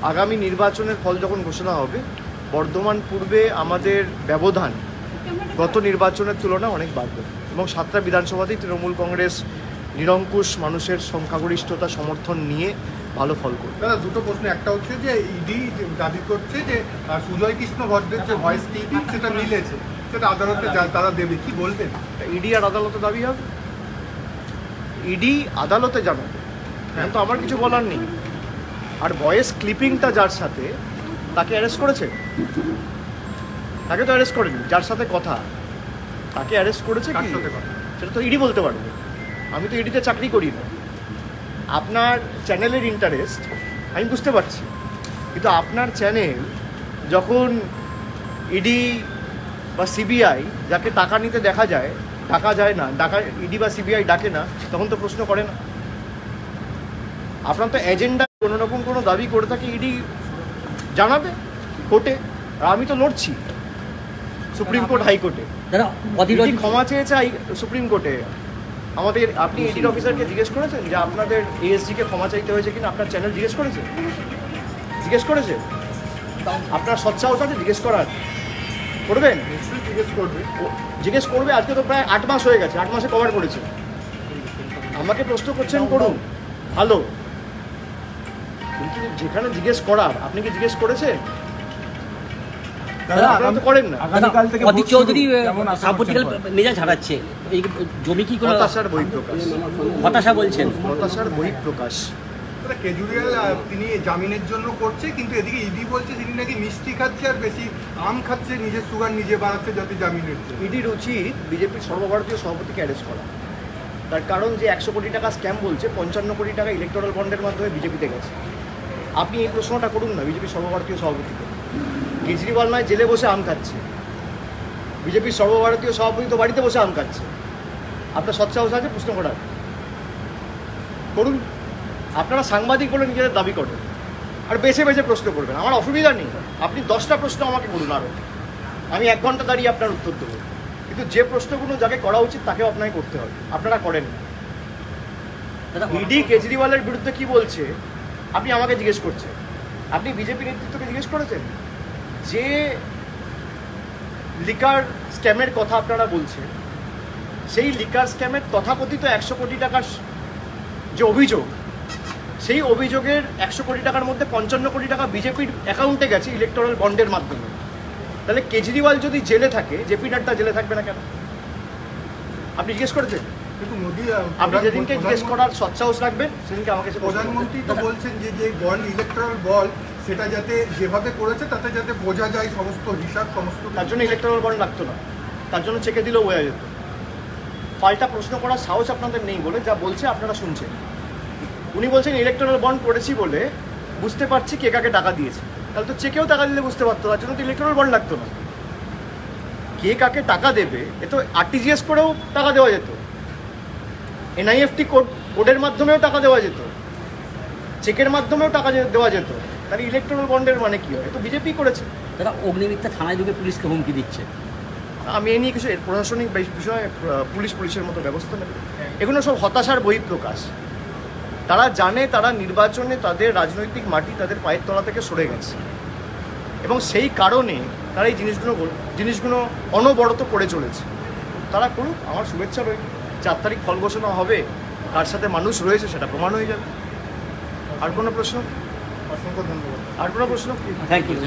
আগামী নির্বাচনের ফল যখন ঘোষণা হবে, বর্ধমান পূর্বে আমাদের ব্যবধান গত নির্বাচনের তুলনায় অনেক বাড়বে এবং 7টা বিধানসভাতেই তৃণমূল কংগ্রেস নিরঙ্কুশ মানুষের সংখ্যাগরিষ্ঠতা সমর্থন নিয়ে ভালো ফল করবে। দাদা, দুটো প্রশ্ন। একটা হচ্ছে যে ইডি দাবি করছে যে সুজয় কৃষ্ণ ভদ্রের যে ভয়েস টিভি সেটা মিলেছে, সেটা আদালতে তারা দেবে, কি বলবেন? ইডি আর আদালতে দাবি হবে, ইডি আদালতে জানাবে, এখন তো আমার কিছু বলার নেই। আর ভয়েস ক্লিপিংটা যার সাথে, তাকে অ্যারেস্ট করেছে? তাকে তো অ্যারেস্ট করেনি। যার সাথে কথা তাকে অ্যারেস্ট করেছে কি সেটা তো ইডি বলতে পারবে। আমি তো ইডিতে চাকরি করি না। আপনার চ্যানেলের ইন্টারেস্ট আমি বুঝতে পারছি, কিন্তু আপনার চ্যানেল যখন ইডি বা সিবিআই যাকে টাকা নিতে দেখা যায়, ডাকা যায় না, ইডি বা সিবিআই ডাকে না, তখন তো প্রশ্ন করে না। আপনার তো এজেন্ডা কোনো রকম কোনো দাবি করে থাকে, ইডি জানাবে কোর্টে। আর আমি তো লড়ছি সুপ্রিম কোর্ট, হাইকোর্টে। ক্ষমা চেয়েছে সুপ্রিম কোর্টে আমাদের। আপনি ইডির অফিসারকে জিজ্ঞেস করেছেন যে আপনাদের এএসজিকে ক্ষমা চাইতে হয়েছে কিনা? আপনার চ্যানেল জিজ্ঞেস করেছে? আপনার সৎসাহস আছে জিজ্ঞেস করার? করবেন? নিশ্চয়ই জিজ্ঞেস করবে। আজকে তো প্রায় 8 মাস হয়ে গেছে, 8 মাসে কভার করেছে। আমাকে প্রশ্ন করছেন, করুন, ভালো, কিন্তু যেখানে জিজ্ঞেস করার আপনি কি জিজ্ঞেস করেছেন? করেন না। অধীর চৌধুরী সাম্প্রতিককালে মেজাজ হারাচ্ছে, এই জমি কি কোনো হতাশার বহিঃপ্রকাশ? হতাশা বলছেন? হতাশার বহিঃপ্রকাশ। কেজরিওয়াল তিনি জামিনের জন্য করছে, কিন্তু এদিকে ইডি বলছে তিনি নাকি মিষ্টি খাচ্ছে আর বেশি আম খাচ্ছে, নিজের সুগার নিজে বাড়াচ্ছে যাতে জামিনের জন্য। ইডির উচিত বিজেপির সর্বভারতীয় সভাপতিকে অ্যারেস্ট করা। তার কারণ যে 100 কোটি টাকা স্ক্যাম বলছে, 55 কোটি টাকা ইলেকটোরাল বন্ডের মাধ্যমে বিজেপিতে গেছে। আপনি এই প্রশ্নটা করুন না বিজেপির সর্বভারতীয় সভাপতিকে। কেজরিওয়াল নয় জেলে বসে আম খাচ্ছে, বিজেপির সর্বভারতীয় সভাপতি তো বাড়িতে বসে আম খাচ্ছে। আপনার সৎসাহস আছে প্রশ্ন করার? করুন। আপনারা সাংবাদিক বলে নিজেদের দাবি করেন আর বেছে বেছে প্রশ্ন করবেন, আমার অসুবিধা নেই। আপনি 10টা প্রশ্ন আমাকে করুন, আরও আমি 1 ঘন্টা দাঁড়িয়ে আপনার উত্তর দেবো, কিন্তু যে প্রশ্নগুলো যাকে করা উচিত তাকেও আপনাকে করতে হবে। আপনারা করেন। ইডি কেজরিওয়ালের বিরুদ্ধে কি বলছে আপনি আমাকে জিজ্ঞেস করছেন? আপনি বিজেপি নেতৃত্বকে জিজ্ঞেস করেছেন? যে লিকার স্ক্যামের কথা আপনারা বলছেন, সেই লিকার স্ক্যামের তথাকথিত 100 কোটি টাকার যে অভিযোগ, সেই অভিযোগের 100 কোটি টাকার মধ্যে 55 কোটি টাকা বিজেপির অ্যাকাউন্টে গেছে ইলেকটোরাল বন্ডের মাধ্যমে। তাহলে কেজরিওয়াল যদি জেলে থাকে, জেপি নাড্ডা জেলে থাকবে না কেন? আপনি জিজ্ঞেস করেছেন? কিন্তু মোদি, আপনি যেদিনকে জিজ্ঞেস করার সৎসাহস রাখবেন সেদিনকে আমাকে প্রধানমন্ত্রী তো বলছেন যে বন্ড, ইলেকটোরাল বন্ড, সেটা যাতে যেভাবে করেছে তাতে যাতে বোঝা যায় সমস্ত হিসাব, সমস্ত। তার জন্য ইলেকটোরাল বন্ড লাগতো না, তার জন্য চেকে দিলেও বোঝা যেত। পাল্টা প্রশ্ন করার সাহস আপনাদের নেই বলে যা বলছে আপনারা শুনছেন। উনি বলছেন ইলেকটোরাল বন্ড করেছি বলে বুঝতে পারছি কে কাকে টাকা দিয়েছে। তাহলে তো চেকেও টাকা দিলে বুঝতে পারতো, তার জন্য তো ইলেকটোরাল বন্ড লাগতো না। কে কাকে টাকা দেবে এ তো আরটিজিএস করেও টাকা দেওয়া যেত, এনআইএফটি কোডের মাধ্যমেও টাকা দেওয়া যেত, চেকের মাধ্যমেও টাকা দেওয়া যেত। তাহলে ইলেকটোরাল বন্ডের মানে কি হয়? তো বিজেপি করেছে। তারা অগ্নিমিত্রা থানায় ঢুকে পুলিশকে হুমকি দিচ্ছে। আমি এই নিয়ে কিছু প্রশাসনিক বিষয়ে পুলিশের মতো ব্যবস্থা নেবে। এগুলো সব হতাশার বহিঃপ্রকাশ। তারা জানে তারা নির্বাচনে তাদের রাজনৈতিক মাটি তাদের পায়ের তলা থেকে সরে গেছে এবং সেই কারণে তারা এই জিনিসগুলো অনবরত করে চলেছে। তারা করুক, আমার শুভেচ্ছা রইল। 4 তারিখ ফল ঘোষণা হবে, কার সাথে মানুষ রয়েছে সেটা প্রমাণ হয়ে যাবে। আর কোনো প্রশ্ন? অসংখ্য ধন্যবাদ। আর কোনো প্রশ্ন? Thank you.